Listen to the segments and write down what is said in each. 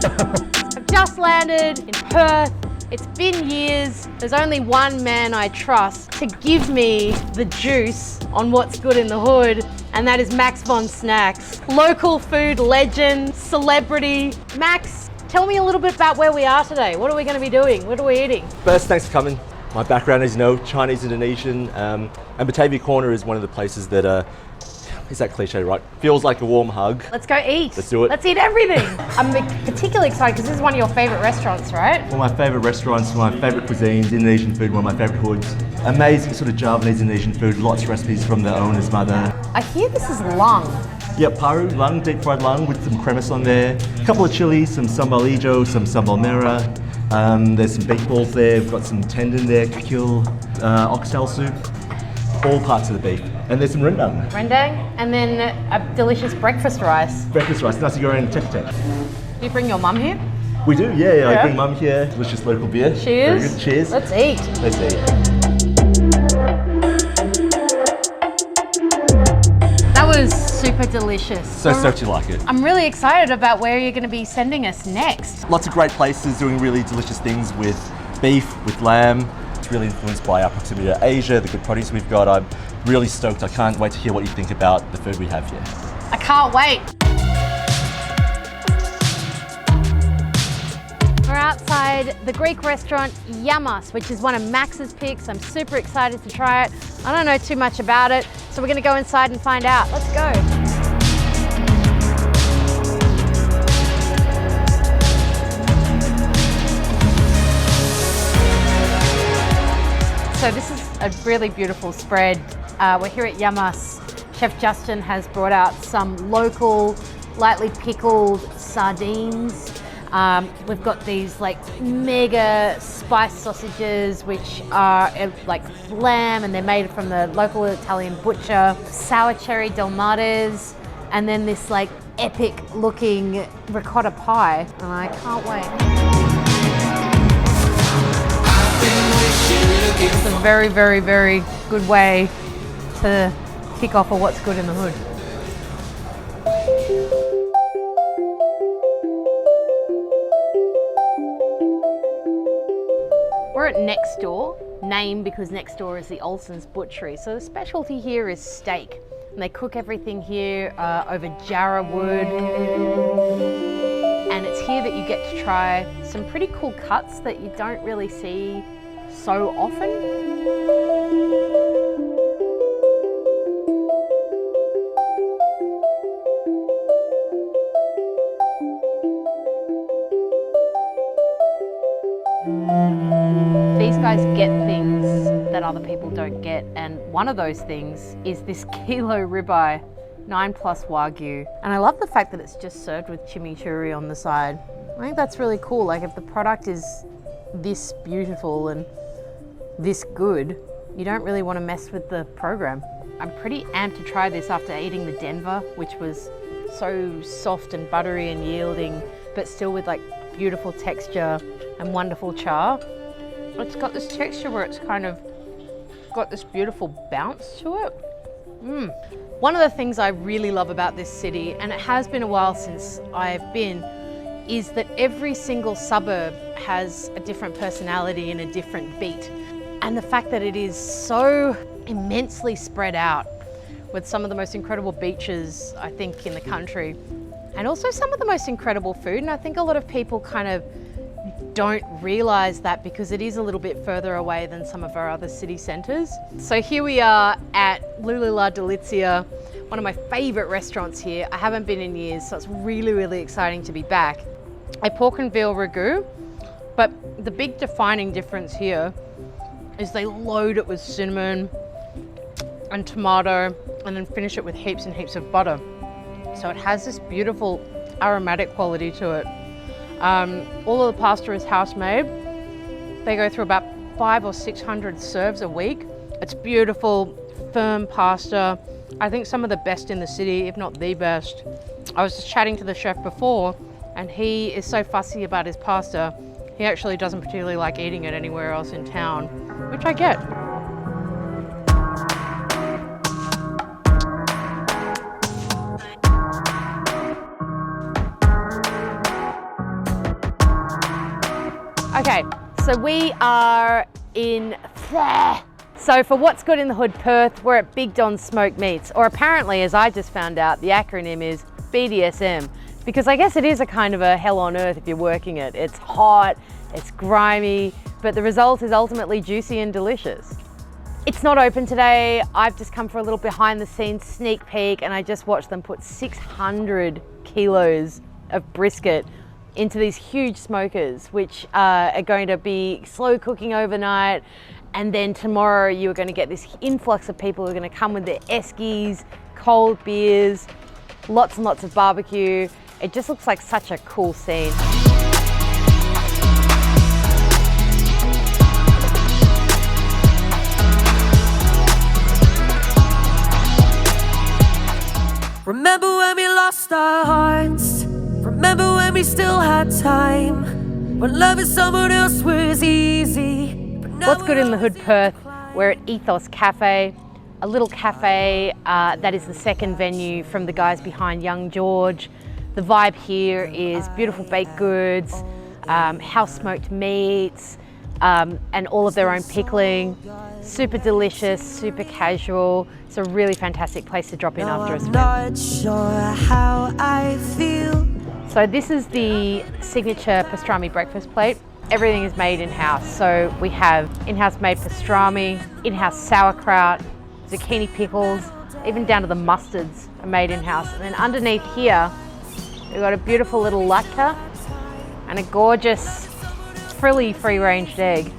I've just landed in Perth. It's been years. There's only one man I trust to give me the juice on what's good in the hood, and that is Max von Snacks. Local food legend, celebrity. Max, tell me a little bit about where we are today. What are we going to be doing? What are we eating? First, thanks for coming. My background, as you know, Chinese, Indonesian, and Batavia Corner is one of the places that is that cliche, right? Feels like a warm hug. Let's go eat. Let's do it. Let's eat everything. I'm particularly excited because this is one of your favorite restaurants, right? One of my favorite restaurants, one of my favorite cuisines, Indonesian food, one of my favorite hoods. Amazing sort of Javanese Indonesian food, lots of recipes from the owner's mother. I hear this is lung. Yeah, paru, lung, deep fried lung with some cremis on there. A couple of chilies, some sambal hijau, some sambal merah. There's some beef balls there, we've got some tendon there, kikil, oxtail soup. All parts of the beef. And there's some rendang. Rendang, and then a delicious breakfast rice. Breakfast rice, nasi goreng tek-tek. Do you bring your mum here? We do, yeah. I bring mum here. Delicious local beer. Cheers. Very good. Cheers. Let's eat. Let's eat. That was super delicious. So you like it. I'm really excited about where you're going to be sending us next. Lots of great places doing really delicious things with beef, with lamb. It's really influenced by our proximity to Asia, the good produce we've got. I'm really stoked. I can't wait to hear what you think about the food we have here. I can't wait. We're outside the Greek restaurant Yamas, which is one of Max's picks. I'm super excited to try it. I don't know too much about it, so we're going to go inside and find out. Let's go. So this is a really beautiful spread. We're here at Yamas. Chef Justin has brought out some local, lightly pickled sardines. We've got these like mega spice sausages, which are like lamb, and they're made from the local Italian butcher. Sour cherry dolmades, and then this like epic looking ricotta pie, and I can't wait. It's a very, very, very good way to kick off of what's good in the hood. We're at Next Door, named because next door is the Olsons butchery. So the specialty here is steak, and they cook everything here over jarrah wood. And it's here that you get to try some pretty cool cuts that you don't really see so often. These guys get things that other people don't get, and one of those things is this kilo ribeye, 9+ Wagyu. And I love the fact that it's just served with chimichurri on the side. I think that's really cool. Like, if the product is this beautiful and this good, you don't really want to mess with the program. I'm pretty amped to try this after eating the Denver, which was so soft and buttery and yielding, but still with like beautiful texture and wonderful char. It's got this texture where it's kind of got this beautiful bounce to it. One of the things I really love about this city, and it has been a while since I've been, is that every single suburb has a different personality and a different beat. And the fact that it is so immensely spread out, with some of the most incredible beaches, I think, in the country, and also some of the most incredible food. And I think a lot of people kind of don't realize that because it is a little bit further away than some of our other city centers. So here we are at Lula Deltia, one of my favorite restaurants here. I haven't been in years, so it's really, really exciting to be back. A pork and veal ragu, but the big defining difference here is they load it with cinnamon and tomato and then finish it with heaps and heaps of butter. So it has this beautiful aromatic quality to it. All of the pasta is house made. They go through about 500 or 600 serves a week. It's beautiful, firm pasta. I think some of the best in the city, if not the best. I was just chatting to the chef before, and he is so fussy about his pasta. He actually doesn't particularly like eating it anywhere else in town, which I get. Okay, so we are in... So for What's Good in the Hood Perth, we're at Big Don's Smoked Meats, or apparently, as I just found out, the acronym is BDSM, because I guess it is a kind of a hell on earth if you're working it. It's hot, it's grimy, but the result is ultimately juicy and delicious. It's not open today. I've just come for a little behind the scenes sneak peek, and I just watched them put 600 kilos of brisket into these huge smokers, which are going to be slow cooking overnight. And then tomorrow you are going to get this influx of people who are going to come with their eskies, cold beers, lots and lots of barbecue. It just looks like such a cool scene. Remember when we lost our hearts? Remember when we still had time? When loving someone else was easy. What's Good in the Hood Perth? We're at Ethos Cafe, a little cafe that is the second venue from the guys behind Young George. The vibe here is beautiful baked goods, house smoked meats, and all of their own pickling. Super delicious, super casual. It's a really fantastic place to drop in after a swim. Not sure how I feel. So this is the signature pastrami breakfast plate. Everything is made in-house. So we have in-house made pastrami, in-house sauerkraut, zucchini pickles, even down to the mustards are made in-house. And then underneath here, we've got a beautiful little latke and a gorgeous frilly free-ranged egg.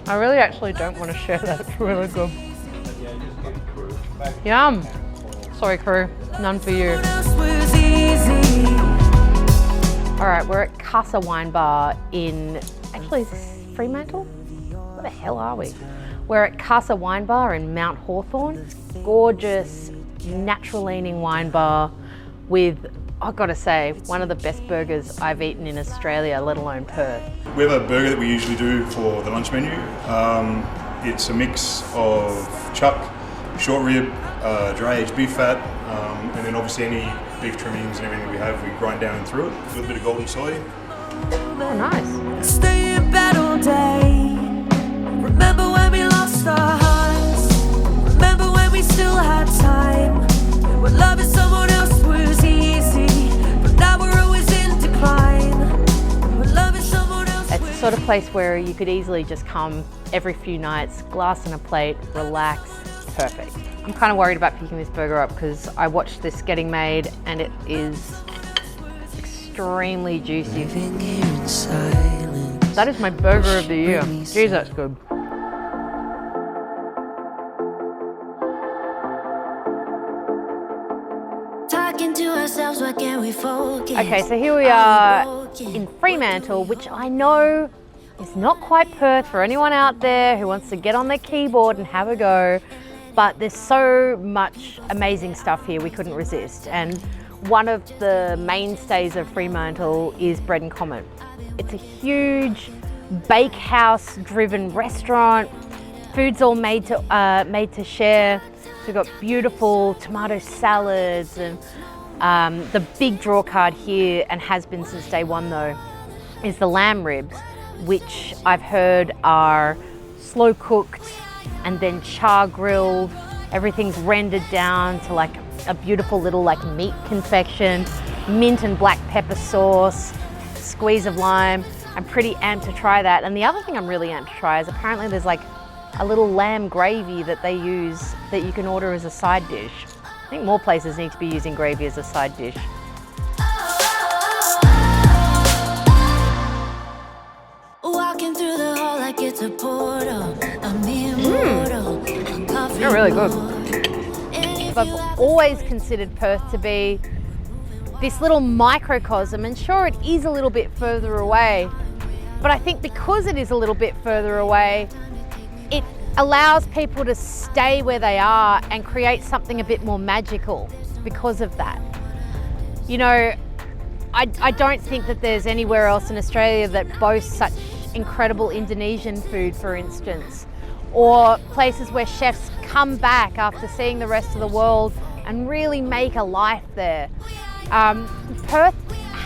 I really actually don't want to share that, it's really good. Yum. Sorry crew, none for you. All right, we're at Casa Wine Bar in, actually is this Fremantle? Where the hell are we? We're at Casa Wine Bar in Mount Hawthorn. Gorgeous, natural leaning wine bar with, I've got to say, one of the best burgers I've eaten in Australia, let alone Perth. We have a burger that we usually do for the lunch menu. It's a mix of chuck, short rib, dry aged beef fat, and then obviously any beef trimmings and everything we have, we grind down and through it with a bit of golden soy. Oh, nice. Stay in bed all day. Remember when we lost our hearts? Remember when we still had time? When loving someone else was easy, but now we're always in decline. When loving someone else It's the sort of place where you could easily just come every few nights, glass and a plate, relax, perfect. I'm kind of worried about picking this burger up because I watched this getting made and it is extremely juicy. That is my burger of the year. Jeez, that's good. Talking to ourselves, what can we focus? Okay, so here we are in Fremantle, which I know is not quite Perth for anyone out there who wants to get on their keyboard and have a go. But there's so much amazing stuff here, we couldn't resist. And one of the mainstays of Fremantle is Bread and Comet. It's a huge bakehouse-driven restaurant. Food's all made to share. So we've got beautiful tomato salads, and the big draw card here, and has been since day one though, is the lamb ribs, which I've heard are slow cooked and then char grilled. Everything's rendered down to like a beautiful little like meat confection, mint and black pepper sauce, squeeze of lime. I'm pretty amped to try that. And the other thing I'm really amped to try is apparently there's like a little lamb gravy that they use that you can order as a side dish. I think more places need to be using gravy as a side dish. Walking through the hall like it's a portal. I'm immortal. They're really good. I've always considered Perth to be this little microcosm, and sure, it is a little bit further away, but I think because it is a little bit further away, it allows people to stay where they are and create something a bit more magical because of that. You know, I don't think that there's anywhere else in Australia that boasts such incredible Indonesian food, for instance, or places where chefs come back after seeing the rest of the world and really make a life there. Perth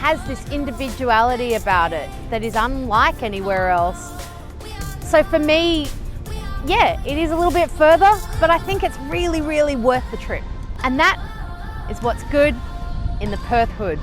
has this individuality about it that is unlike anywhere else. So for me, yeah, it is a little bit further, but I think it's really, really worth the trip. And that is what's good in the Perth hood.